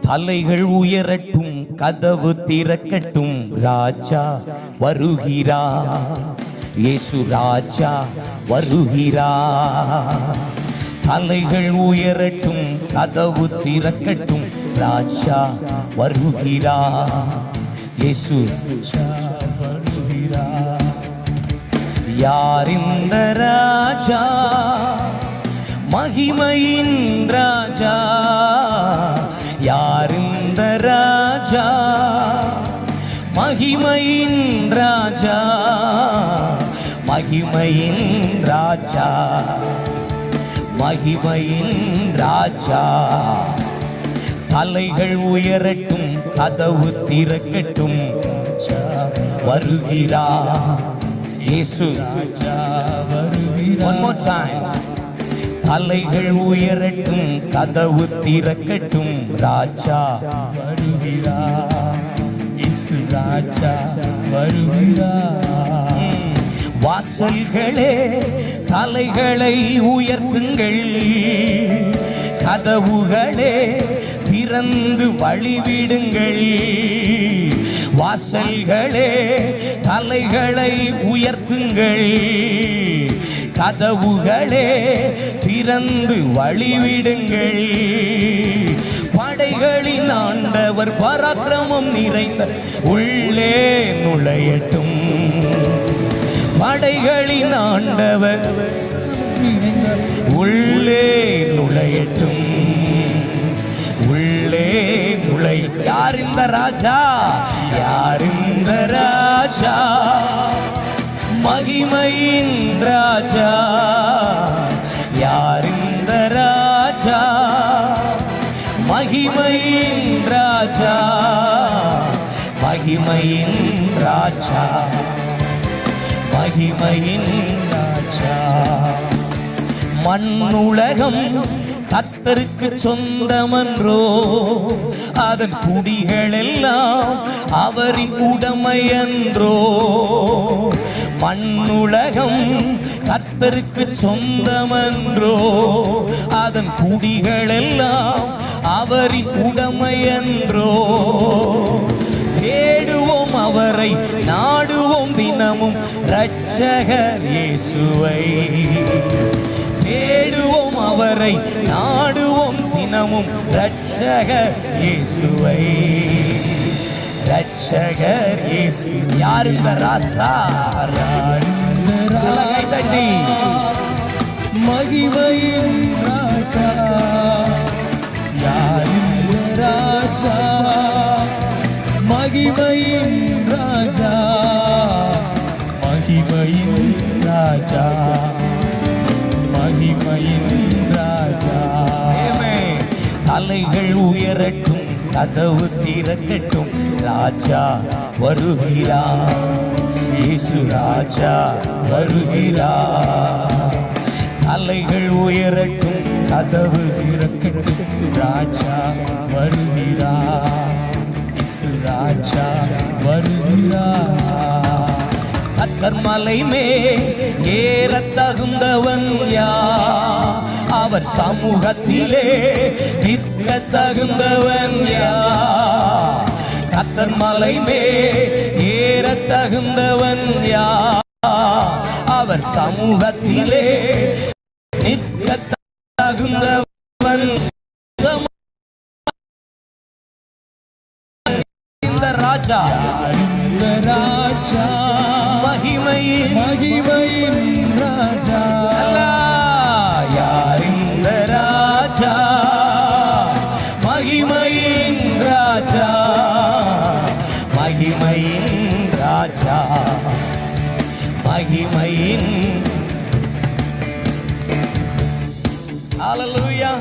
தலைகள் உயரட்டும், கதவு திறக்கட்டும், ராஜா வருகிறார். இயேசு ராஜா வருகிறார். தலைகள் உயரட்டும், கதவு திறக்கட்டும், ராஜா வருகிறார். இயேசு வருகிறார். யார் இந்த ராஜா? மகிமையின் ராஜா. யார் இந்த ராஜா? மகிமையின் ராஜா. மகிமையின் ராஜா. மகிமையின் ராஜா. தலைகள் உயரட்டும், கதவு திறக்கட்டும், வருகிறார். இயேசு ராஜா வருகிறார். One more time. தலைகள் உயரட்டும், கதவு திறக்கட்டும், ராஜா வருகிறார். இயேசு ராஜா வருகிறார். வாசல்களே தலைகளை உயர்த்துங்கள், கதவுகளே திறந்து வழிவிடுங்கள். வாசல்களே தலைகளை உயர்த்துங்கள், கதவுகளே திறந்து வழிவிடுங்கள். படைகளின் ஆண்டவர் பராக்கிரமம் நிறைந்த உள்ளே நுழையட்டும். படைகளின் ஆண்டவர் உள்ளே நுழையட்டும். உள்ளே நுழை. யார் இந்த ராஜா? யார் இந்த ராஜா? மகிமையின் ராஜா. யார் இந்த ராஜா? மகிமையின் ராஜா. மகிமையின் ராஜா. மகிமையின் ராஜா. மண்ணுலகம் கர்த்தருக்கு சொந்தமன்றோ, அதன் குடிகள் எல்லாம் அவரின் உடைமையன்றோ. மண்ணுலகம் கர்த்தருக்கு சொந்தமன்றோ, அதன் குடிகள் எல்லாம் அவரின் உடைமையன்றோ. தேடுவோம் அவரை, நாடுவோம் தினமும் இரட்சகர் இயேசுவை. தேடுவோம் அவரை, நாடுவோம் தினமும் இரட்சகர் இயேசுவை. இரட்சகர் இயேசு. யார் இந்த ராசா? மகிமையின் ராஜா. யார் இந்த ராஜா? மகிமையின் ராஜா. மகிமையின் ராஜா. மகிமையின் ராஜா. தலைகள் உயரட்டும், கதவு திறக்கட்டும், ராஜா வருகிறார். இயேசு ராஜா வருகிறார். தலைகள் உயரட்டும், கதவு திறக்கட்டும், ராஜா வருகிறார். இயேசு ராஜா வருகிறார். கர்மலை மேல் ஏற தகுந்தவன் யார்? அவர் சமூகத்திலே நிற்க தகுந்தவன் யார்? கர்மலை மேல் ஏற தகுந்தவன் யார்? அவர் சமூகத்திலே நிற்க தகுந்தவன். இந்த ராஜா. இந்த ராஜா. மகிமையின் மகிமையின் ராஜா. யார் இந்த ராஜா? மகிமையின் ராஜா. மகிமையின் ராஜா. மகிமையின். ஹல்லேலூயா.